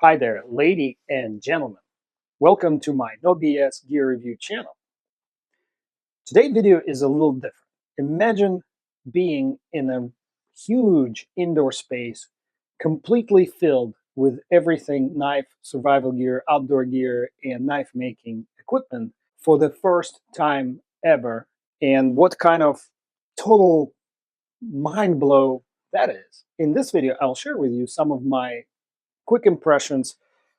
Hi there, lady and gentlemen. Welcome to my No BS Gear Review channel. Today's video is a little different. Imagine being in a huge indoor space, completely filled with everything knife, survival gear, outdoor gear, and knife making equipment for the first time ever. And what kind of total mind blow that is. In this video, I'll share with you some of my quick impressions,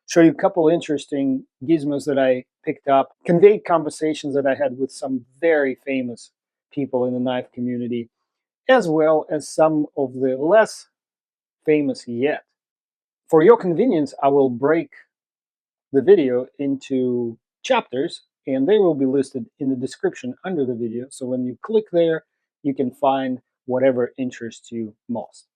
show you a couple interesting gizmos that I picked up, convey conversations that I had with some very famous people in the knife community, as well as some of the less famous yet. For your convenience, I will break the video into chapters, and they will be listed in the description under the video. So when you click there, you can find whatever interests you most.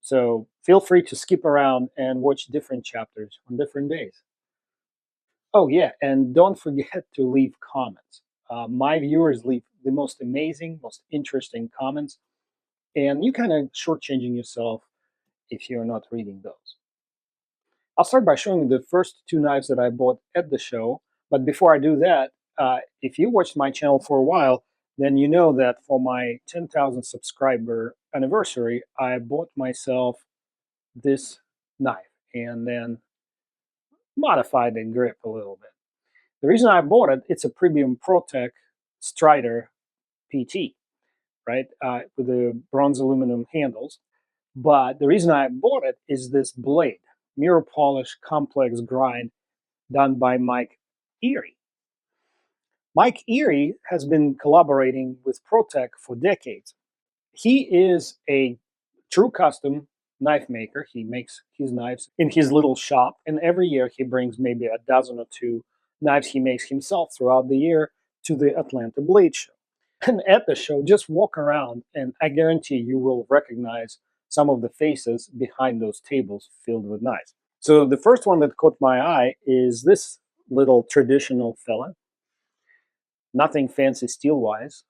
So feel free to skip around and watch different chapters on different days. Oh yeah, and don't forget to leave comments. My viewers leave the most amazing, most interesting comments, and you kind of shortchanging yourself if you're not reading those. I'll start by showing you the first two knives that I bought at the show, but before I do that, if you watched my channel for a while, then you know that for my 10,000 subscriber anniversary, I bought myself this knife and then modified the grip a little bit. The reason I bought it, it's a Premium ProTech Strider PT, right, with the bronze aluminum handles. But the reason I bought it is this blade, mirror polish complex grind done by Mike Erre. Mike Erre has been collaborating with ProTech for decades. He is a true custom knife maker. He makes his knives in his little shop, and every year he brings maybe a dozen or two knives he makes himself throughout the year to the Atlanta Blade Show. And at the show, just walk around, and I guarantee you will recognize some of the faces behind those tables filled with knives. So the first one that caught my eye is this little traditional fella. Nothing fancy steel-wise,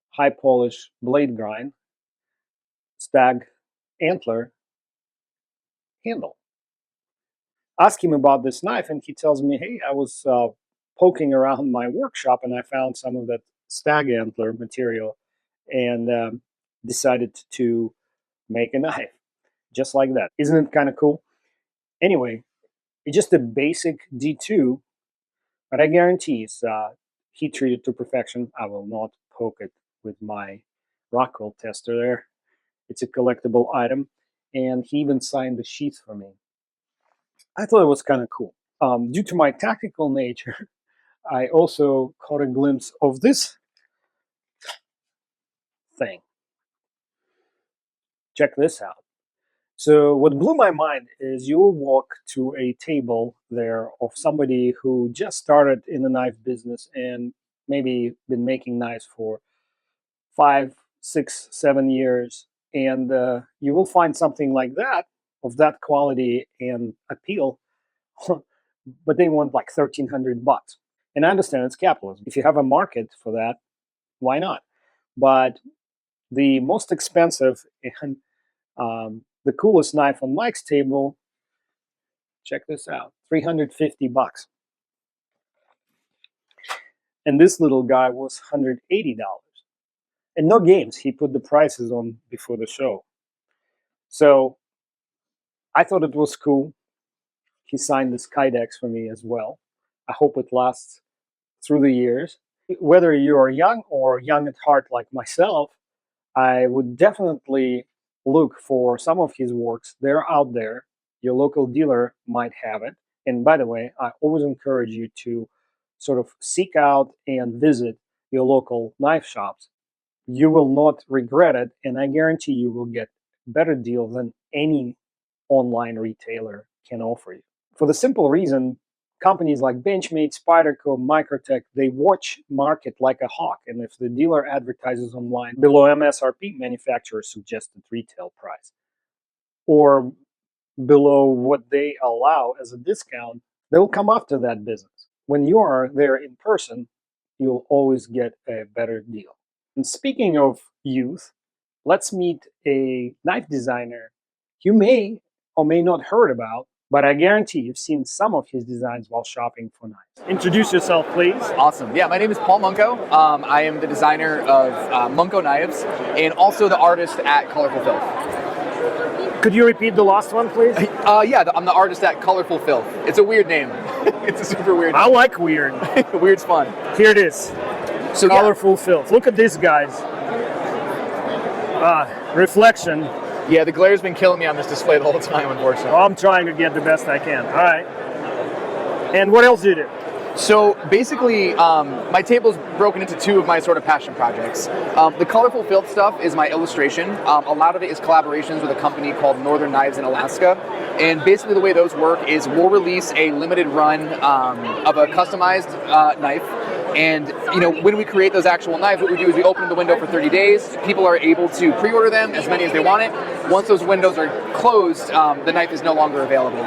high polish blade grind, stag antler handle. Ask him about this knife, and he tells me, hey, I was poking around my workshop and I found some of that stag antler material and decided to make a knife just like that. Isn't it kind of cool? Anyway, it's just a basic D2, but I guarantee it's heat treated to perfection. I will not poke it with my Rockwell tester there. It's a collectible item, and he even signed the sheath for me. I thought it was kind of cool. Due to my tactical nature, I also caught a glimpse of this thing. Check this out. So what blew my mind is you will walk to a table there of somebody who just started in the knife business and maybe been making knives for 5, 6, 7 years, and you will find something like that of that quality and appeal, but they want like $1,300. And I understand it's capitalism. If you have a market for that, why not? But the most expensive and the coolest knife on Mike's table, check this out, $350. And this little guy was $180. And no games, he put the prices on before the show. So I thought it was cool. He signed this Kydex for me as well. I hope it lasts through the years. Whether you're young or young at heart like myself, I would definitely look for some of his works. They're out there. Your local dealer might have it. And by the way, I always encourage you to sort of seek out and visit your local knife shops. You will not regret it, and I guarantee you will get a better deal than any online retailer can offer you. For the simple reason, companies like Benchmade, Spyderco, Microtech, they watch market like a hawk, and if the dealer advertises online below MSRP, manufacturer's suggested retail price, or below what they allow as a discount, they'll come after that business. When you are there in person, you'll always get a better deal. And speaking of youth, let's meet a knife designer you may or may not heard about, but I guarantee you've seen some of his designs while shopping for knives. Introduce yourself, please. Awesome. Yeah, my name is Paul Munko. I am the designer of Munko Knives and also the artist at Colorful Filth. Could you repeat the last one, please? Yeah, I'm the artist at Colorful Filth. It's a weird name. It's a super weird name. I like weird. Weird's fun. Here it is. So Colorful Filth. Look at this, guys. Reflection. Yeah, the glare's been killing me on this display the whole time, unfortunately. I'm trying to get the best I can. All right. And what else do you do? So basically, my table's broken into two of my sort of passion projects. The Colorful Filth stuff is my illustration. A lot of it is collaborations with a company called Northern Knives in Alaska. And basically the way those work is we'll release a limited run of a customized knife. And when we create those actual knives, what we do is we open the window for 30 days. People are able to pre-order them, as many as they want it. Once those windows are closed, the knife is no longer available.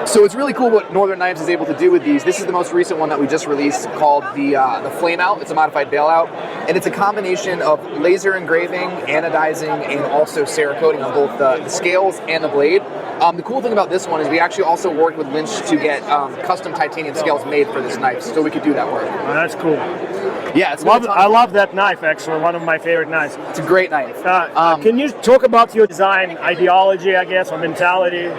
So it's really cool what Northern Knives is able to do with these. This is the most recent one that we just released called the Flame Out. It's a modified bailout, and it's a combination of laser engraving, anodizing, and also Cerakoting on both the scales and the blade. The cool thing about this one is we actually also worked with Lynch to get custom titanium scales made for this knife, so we could do that work. Oh, that's cool. Yeah, I love that knife, actually, one of my favorite knives. It's a great knife. Can you talk about your design ideology, I guess, or mentality?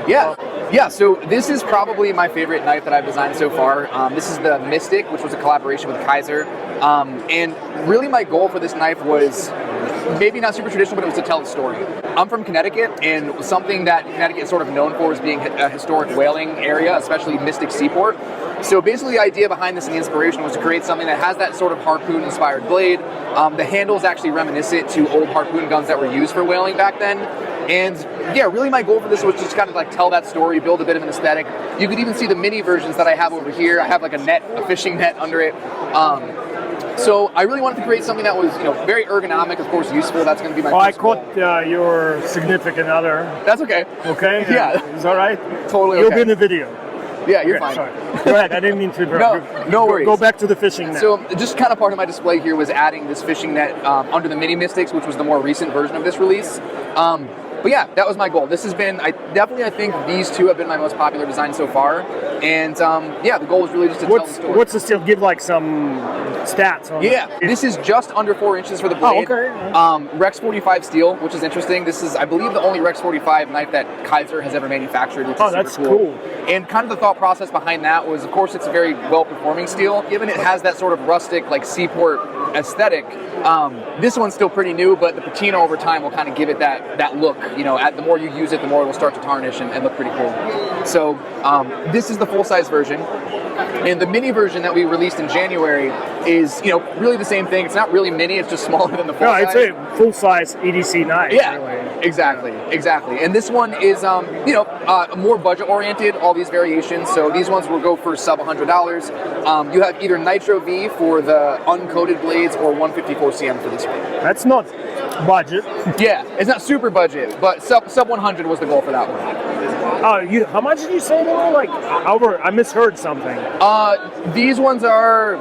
Yeah, so this is probably my favorite knife that I've designed so far. This is the Mystic, which was a collaboration with Kizer. And really my goal for this knife was maybe not super traditional, but it was to tell a story. I'm from Connecticut, and something that Connecticut is sort of known for is being a historic whaling area, especially Mystic Seaport. So basically the idea behind this and the inspiration was to create something that has that sort of harpoon-inspired blade. The handle is actually reminiscent to old harpoon guns that were used for whaling back then. And yeah, really my goal for this was just kind of like tell that story, build a bit of an aesthetic. You could even see the mini versions that I have over here. I have like a fishing net under it. So I really wanted to create something that was, very ergonomic, of course, useful. That's going to be my. I caught your significant other. That's okay. Okay. Yeah. Is that right? Totally. You'll okay. be in the video. Yeah, you're okay, fine. Sorry. Go ahead. I didn't mean to interrupt. No worries. Go back to the fishing net. So just kind of part of my display here was adding this fishing net under the Mini Mystics, which was the more recent version of this release. But yeah, that was my goal. This has been, I think these two have been my most popular designs so far. And yeah, the goal was really just to tell the story. What's the still? Give like some stats on this is just under 4 inches for the blade. Oh, okay. Rex 45 steel, which is interesting. This is, I believe, the only Rex 45 knife that Kizer has ever manufactured, which is super that's cool. And kind of the thought process behind that was, of course, it's a very well-performing steel. Given it has that sort of rustic, like seaport aesthetic, this one's still pretty new, but the patina over time will kind of give it that look. The more you use it, the more it will start to tarnish and look pretty cool. So this is the full-size version. And the mini version that we released in January is, really the same thing. It's not really mini, it's just smaller than the full size. It's a full-size EDC knife. Yeah, really. exactly. And this one is, more budget-oriented, all these variations. So these ones will go for sub $100. You have either Nitro V for the uncoated blades or 154 CM for this one. That's not budget. Yeah, it's not super budget, but sub 100 was the goal for that one. How much did you say they were? Like, I misheard something. These ones are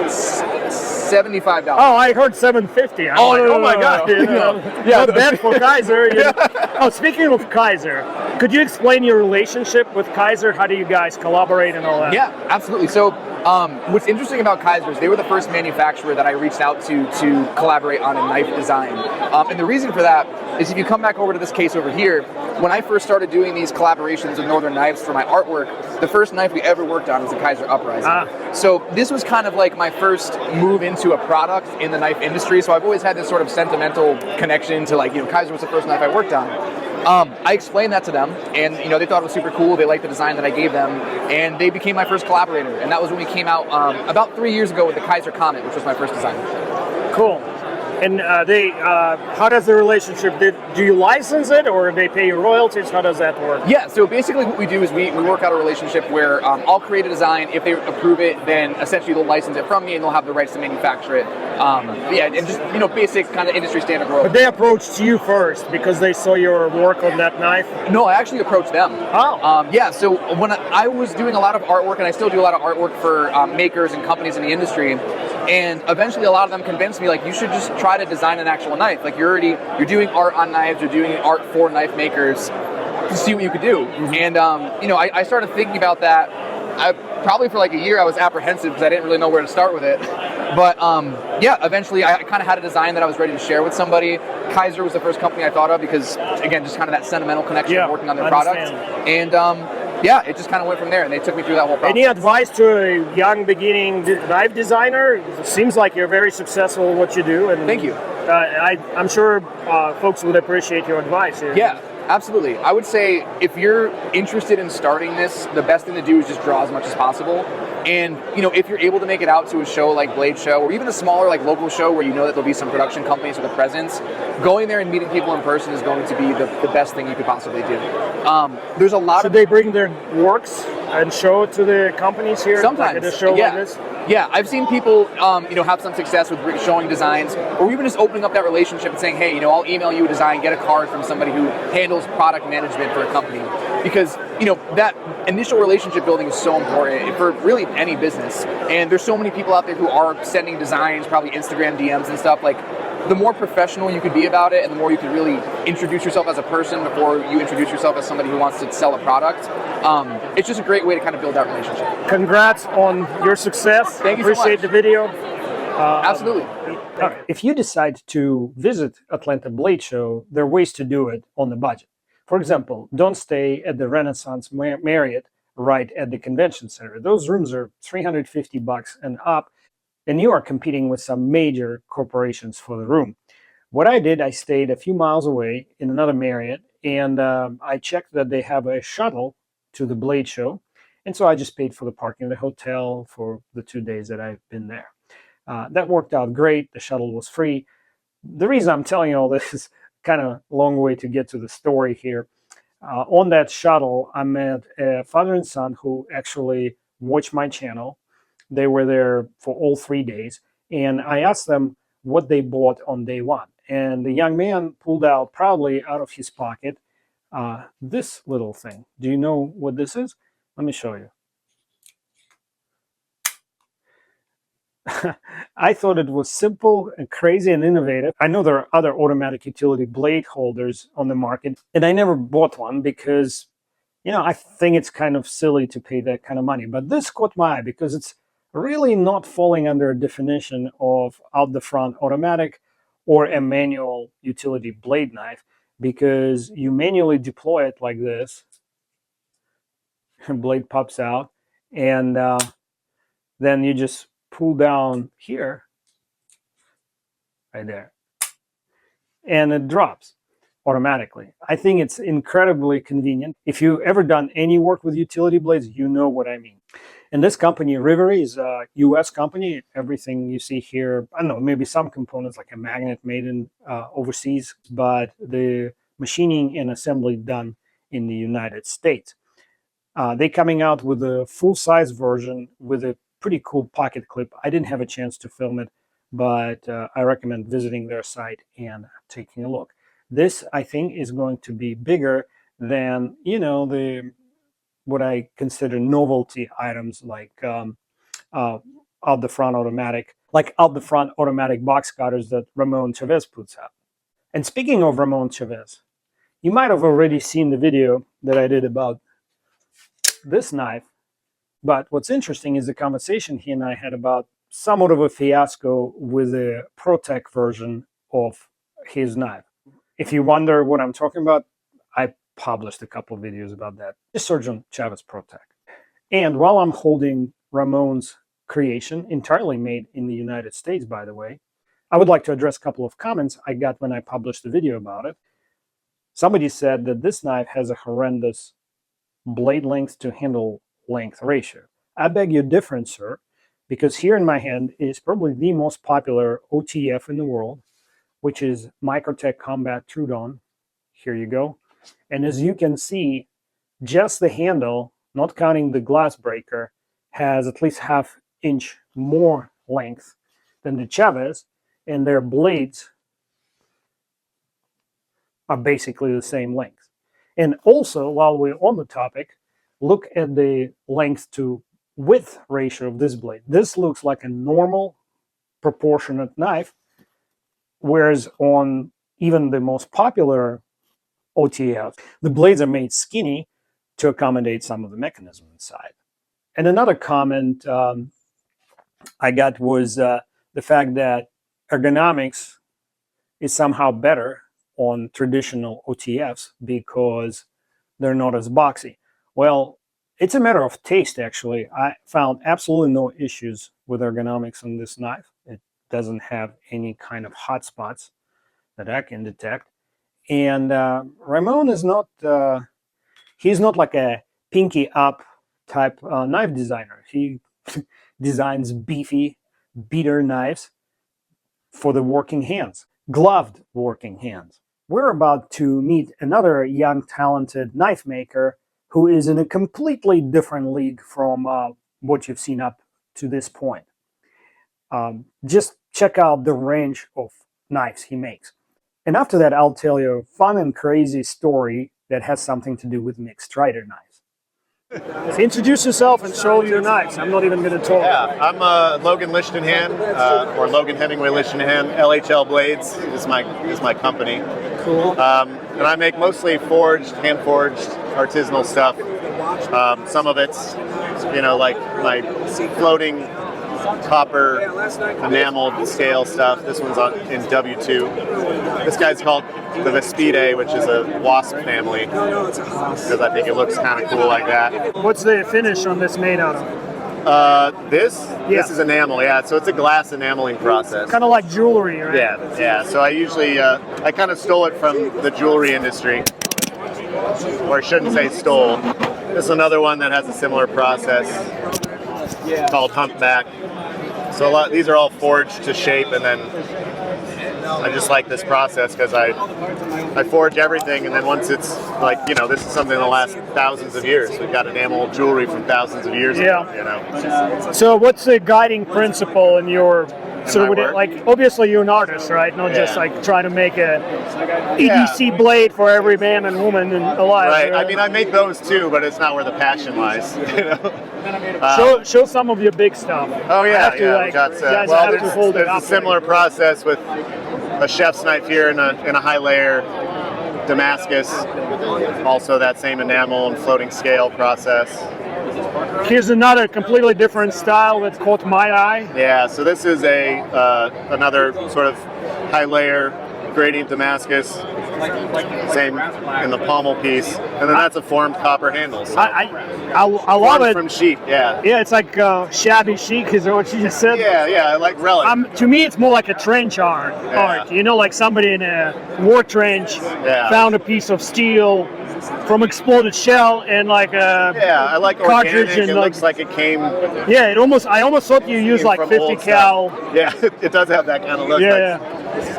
$75. Oh, I heard $750. Oh my God! Yeah, not bad for Kizer. Oh, speaking of Kizer, could you explain your relationship with Kizer? How do you guys collaborate and all that? Yeah, absolutely. So, what's interesting about Kizer is they were the first manufacturer that I reached out to collaborate on a knife design. And the reason for that is if you come back over to this case over here, when I first started doing these collaborations with Northern Knives for my artwork, the first knife we ever worked on was the Kizer Uprising. So this was kind of like my first move into a product in the knife industry. So I've always had this sort of sentimental connection to Kizer was the first knife I worked on. I explained that to them, and they thought it was super cool. They liked the design that I gave them, and they became my first collaborator. And that was when we came out about 3 years ago with the Kizer Comet, which was my first design. Cool. And how does the relationship, do you license it or they pay you royalties? How does that work? Yeah, so basically what we do is we work out a relationship where I'll create a design. If they approve it, then essentially they'll license it from me and they'll have the rights to manufacture it. And just, basic kind of industry standard royalties. But they approached you first because they saw your work on that knife? No, I actually approached them. Oh. Yeah, so when I was doing a lot of artwork, and I still do a lot of artwork for makers and companies in the industry, and eventually a lot of them convinced me, you should just try to design an actual knife. You're doing art on knives, you're doing art for knife makers. to see what you could do. And I started thinking about that. Probably for like a year I was apprehensive because I didn't really know where to start with it. But eventually I kind of had a design that I was ready to share with somebody. Kaiser was the first company I thought of because, again, just kind of that sentimental connection of working on their product. And it just kind of went from there, and they took me through that whole process. Any advice to a young beginning knife designer? It seems like you're very successful at what you do. And thank you. I'm sure folks would appreciate your advice. Yeah. Absolutely. I would say if you're interested in starting this, the best thing to do is just draw as much as possible. And, if you're able to make it out to a show like Blade Show, or even a smaller like local show where you know that there'll be some production companies with a presence, going there and meeting people in person is going to be the best thing you could possibly do. There's a lot Should they bring their works and show it to the companies here? Sometimes. Like at a show like this? Yeah, I've seen people, have some success with showing designs, or even just opening up that relationship and saying, hey, I'll email you a design, get a card from somebody who handles product management for a company. Because, that initial relationship building is so important for really any business. And there's so many people out there who are sending designs, probably Instagram DMs and stuff. Like, the more professional you could be about it, and the more you could really introduce yourself as a person before you introduce yourself as somebody who wants to sell a product, it's just a great way to kind of build that relationship. Congrats on your success. Thank you so much. Appreciate the video. Absolutely. If you decide to visit Atlanta Blade Show, there are ways to do it on the budget. For example, don't stay at the Renaissance Marriott right at the convention center. Those rooms are $350 and up, and you are competing with some major corporations for the room. What I did, I stayed a few miles away in another Marriott, and I checked that they have a shuttle to the Blade Show, and so I just paid for the parking of the hotel for the 2 days that I've been there. That worked out great. The shuttle was free. The reason I'm telling you all this is kind of a long way to get to the story here. On that shuttle, I met a father and son who actually watched my channel. They were there for all 3 days, and I asked them what they bought on day one. And the young man pulled out proudly out of his pocket this little thing. Do you know what this is? Let me show you. I thought it was simple and crazy and innovative. I know there are other automatic utility blade holders on the market, and I never bought one because, I think it's kind of silly to pay that kind of money. But this caught my eye because it's really not falling under a definition of out-the-front automatic or a manual utility blade knife, because you manually deploy it like this, blade pops out, and then you just pull down here, right there, and it drops automatically. I think it's incredibly convenient. If you've ever done any work with utility blades, you know what I mean. And this company, Rivery, is a US company. Everything you see here, I don't know, maybe some components like a magnet made in overseas, but the machining and assembly done in the United States. They're coming out with a full-size version with a pretty cool pocket clip. I didn't have a chance to film it, but I recommend visiting their site and taking a look. This, I think, is going to be bigger than, what I consider novelty items like out-the-front automatic box cutters that Ramon Chavez puts out. And speaking of Ramon Chavez, you might have already seen the video that I did about this knife. But what's interesting is the conversation he and I had about somewhat of a fiasco with the ProTech version of his knife. If you wonder what I'm talking about, I published a couple of videos about that. Just search on Chavez ProTech. And while I'm holding Ramon's creation, entirely made in the United States, by the way, I would like to address a couple of comments I got when I published the video about it. Somebody said that this knife has a horrendous blade length to handle length ratio. I beg your difference, sir, because here in my hand is probably the most popular OTF in the world, which is Microtech Combat Trudon. Here you go. And as you can see, just the handle, not counting the glass breaker, has at least ½ inch more length than the Chavez, and their blades are basically the same length. And also, while we're on the topic, look at the length to width ratio of this blade. This looks like a normal proportionate knife, whereas on even the most popular OTF. The blades are made skinny to accommodate some of the mechanism inside. And another comment I got was the fact that ergonomics is somehow better on traditional OTFs because they're not as boxy. Well, it's a matter of taste, actually. I found absolutely no issues with ergonomics on this knife. It doesn't have any kind of hot spots that I can detect. And Ramon is not, he's not like a pinky up type knife designer. He designs beefy beater knives for the working hands, gloved working hands. We're about to meet another young, talented knife maker who is in a completely different league from what you've seen up to this point. Just check out the range of knives he makes. And after that, I'll tell you a fun and crazy story that has something to do with mixed strider knives. Introduce yourself and show your knives. I'm not even going to talk. Yeah, I'm Logan Lichtenhan, or Logan Hemingway Lichtenhan. LHL Blades is my company. Cool. And I make mostly forged, hand-forged, artisanal stuff. Some of it's, like my floating copper enameled scale stuff. This one's in W2. This guy's called the Vespide, which is a wasp family, because I think it looks kind of cool like that. What's the finish on this made out of? This is enamel, yeah. So it's a glass enameling process. Kind of like jewelry, right? Yeah. So I usually, I kind of stole it from the jewelry industry, or I shouldn't say stole. This is another one that has a similar process called Humpback. So these are all forged to shape, and then I just like this process because I forge everything, and then once it's like, this is something that lasts thousands of years. We've got enamel jewelry from thousands of years ago, So what's the guiding principle in your obviously you're an artist, right? Not just like trying to make a EDC blade for every man and woman alive. Right. I mean, I make those too, but it's not where the passion lies. Show some of your big stuff. Oh yeah, There's a similar process with a chef's knife here in a high layer Damascus. Also that same enamel and floating scale process. Here's another completely different style that caught my eye. Yeah, so this is another sort of high layer gradient Damascus, same in the pommel piece, and then that's a formed copper handle. So I love it. From sheep, yeah. Yeah, it's like shabby chic, is what you just said. Yeah, like relic. To me, it's more like a trench art. Like somebody in a war trench found a piece of steel from exploded shell and like a I like cartridge, organic. and it looks like it came. Yeah, I almost thought you used like 50 cal. Yeah, it does have that kind of look. Yeah.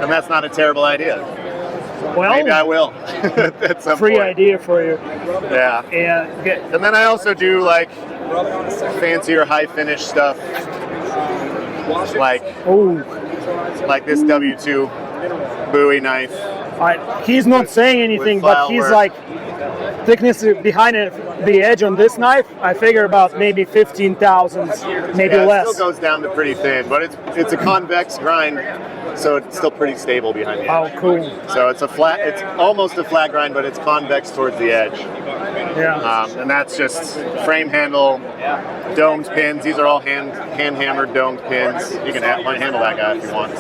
And that's not a terrible idea. Well, maybe I will. At some free point. idea for you. Yeah. And then I also do like fancier high finish stuff, like this W2 Bowie knife. He's not saying anything, but he's like thickness behind it, the edge on this knife. I figure about maybe 15 thousandths, maybe less. It still goes down to pretty thin, but it's a convex grind, so it's still pretty stable behind the edge. Oh, cool. So it's almost a flat grind, but it's convex towards the edge. Yeah. And that's just frame handle, domed pins. These are all hand hammered domed pins. You can handle that guy if you want.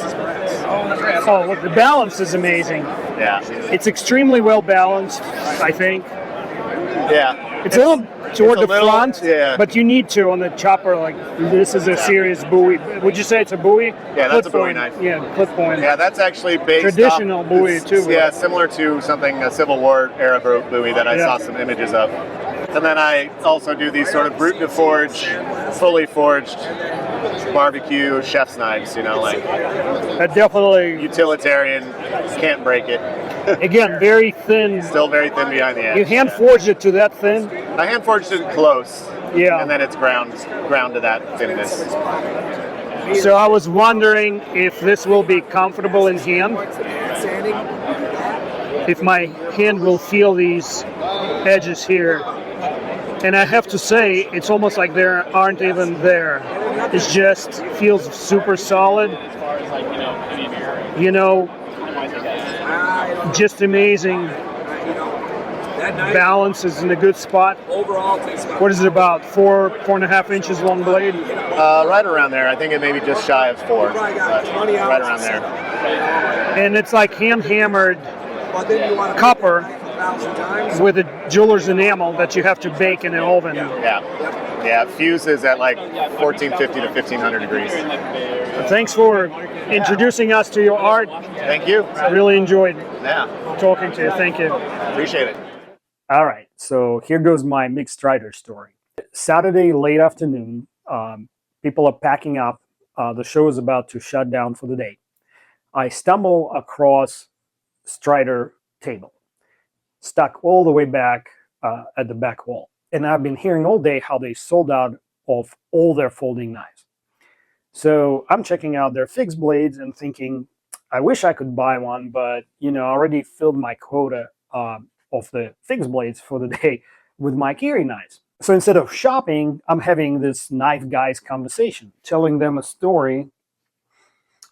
Oh, look, the balance is amazing. Yeah. It's extremely well balanced, I think. Yeah. It's a little toward the front, yeah. but you need to on the chopper. Like this is a serious Bowie. Would you say it's a Bowie? Yeah, that's a Bowie knife. Yeah, clip point. Yeah, that's actually based traditional Bowie too. Yeah, similar to a Civil War era Bowie that I saw some images of. And then I also do these sort of brute to forge, fully forged barbecue chef's knives. That definitely utilitarian. Can't break it. Again, very thin. Still very thin behind the edge. You hand forged it to that thin? I hand forged it close. Yeah. And then it's ground to that thinness. So I was wondering if this will be comfortable in hand. If my hand will feel these edges here. And I have to say, it's almost like they aren't even there. It just feels super solid. Just amazing balance is in a good spot. What is it, about 4.5 inches long blade? Right around there. I think it may be just shy of 4, but right around there. And it's like hand hammered copper with a jeweler's enamel that you have to bake in an oven. Yeah, it fuses at like 1450 to 1500 degrees. Thanks for introducing us to your art. Thank you. I really enjoyed Yeah, talking to you. Thank you. appreciate it. All right, so here goes my mixed strider story. Saturday late afternoon, people are packing up. The show is about to shut down for the day. I stumble across Strider table, stuck all the way back at the back wall. And I've been hearing all day how they sold out of all their folding knives. So I'm checking out their fixed blades and thinking, I wish I could buy one, but I already filled my quota of the fixed blades for the day with my Kiri knives. So instead of shopping, I'm having this knife guys conversation, telling them a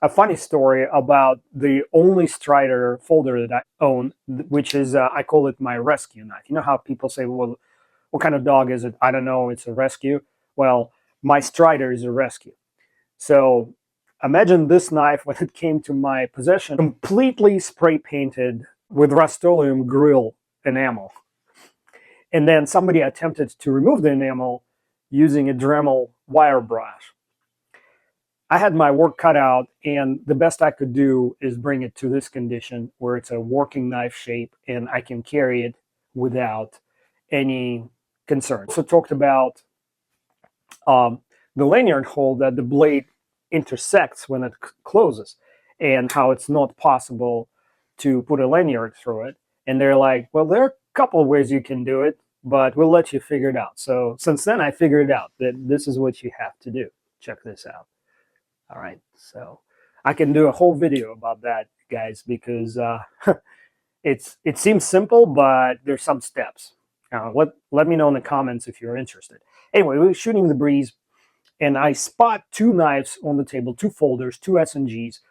funny story about the only Strider folder that I own, which is, I call it my rescue knife. You know how people say, well, what kind of dog is it? I don't know, it's a rescue. Well, my Strider is a rescue. So imagine this knife when it came to my possession, completely spray painted with Rust-Oleum grill enamel. And then somebody attempted to remove the enamel using a Dremel wire brush. I had my work cut out, and the best I could do is bring it to this condition where it's a working knife shape and I can carry it without any concern. So talked about the lanyard hole that the blade intersects when it closes and how it's not possible to put a lanyard through it. And they're like, well, there are a couple of ways you can do it, but we'll let you figure it out. So since then, I figured out that this is what you have to do. Check this out. All right, so I can do a whole video about that, guys, because it seems simple, but there's some steps. Let me know in the comments if you're interested. Anyway, we're shooting the breeze, and I spot two knives on the table, two folders, two S&Gs.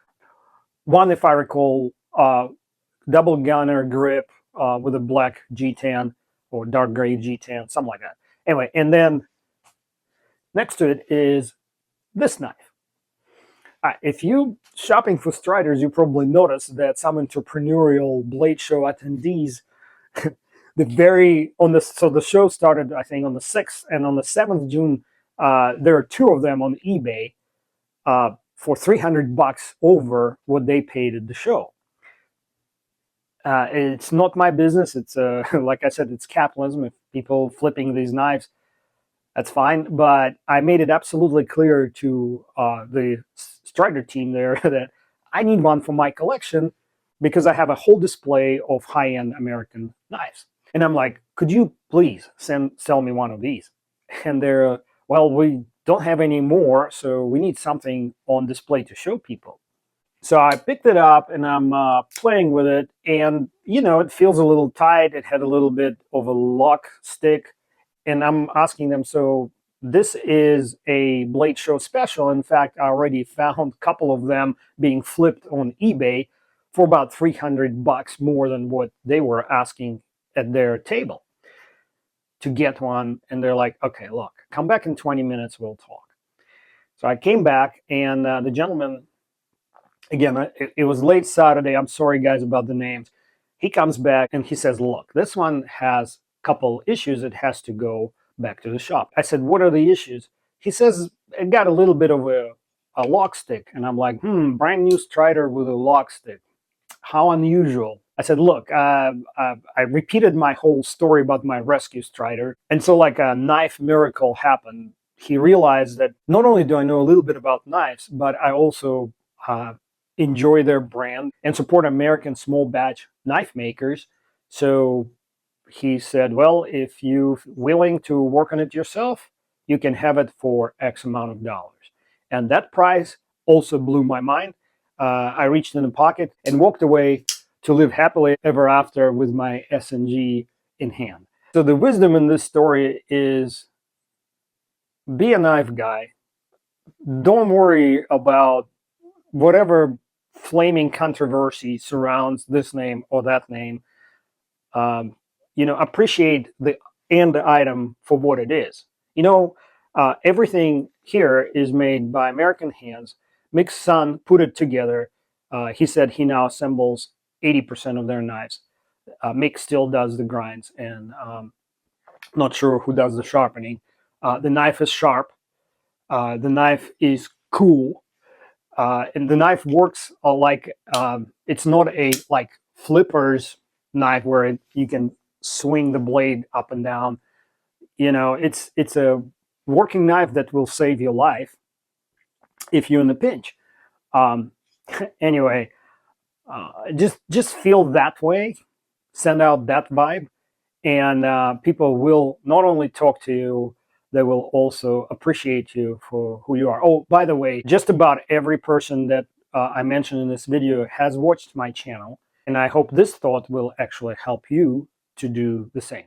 One, if I recall, double gunner grip with a black G10 or dark gray G10, something like that. Anyway, and then next to it is this knife. If you shopping for Striders, you probably noticed that some entrepreneurial blade show attendees, so the show started, I think, on the 6th, and on the 7th June, there are two of them on eBay for $300 over what they paid at the show. It's not my business. It's like I said, it's capitalism. If people flipping these knives, that's fine. But I made it absolutely clear to the Strider team there that I need one for my collection because I have a whole display of high-end American knives. And I'm like, could you please sell me one of these? And they're, well, we don't have any more, so we need something on display to show people. So I picked it up and I'm playing with it, and it feels a little tight. It had a little bit of a lock stick, and I'm asking them, so this is a Blade Show special. In fact, I already found a couple of them being flipped on eBay for about $300 more than what they were asking at their table to get one. And they're like, okay, look, come back in 20 minutes, we'll talk. So I came back, and the gentleman, again, it was late Saturday. I'm sorry, guys, about the names. He comes back and he says, look, this one has a couple issues. It has to go back to the shop. I said, what are the issues? He says, it got a little bit of a lock stick. And I'm like, brand new Strider with a lock stick. How unusual. I said, look, I repeated my whole story about my rescue Strider. And so like a knife miracle happened. He realized that not only do I know a little bit about knives, but I also enjoy their brand and support American small batch knife makers. So he said, well, if you're willing to work on it yourself, you can have it for X amount of dollars. And that price also blew my mind. I reached in the pocket and walked away to live happily ever after with my S&G in hand. So the wisdom in this story is be a knife guy. Don't worry about whatever flaming controversy surrounds this name or that name. appreciate the end item for what it is. Everything here is made by American hands. Mick's son put it together. He said he now assembles 80% of their knives. Mick still does the grinds, and not sure who does the sharpening. The knife is sharp. The knife is cool. And the knife works like it's not a like flipper's knife where you can swing the blade up and down. It's a working knife that will save your life if you're in a pinch. Anyway, just feel that way, send out that vibe, and people will not only talk to you, they will also appreciate you for who you are. Oh, by the way, just about every person that I mentioned in this video has watched my channel, and I hope this thought will actually help you to do the same.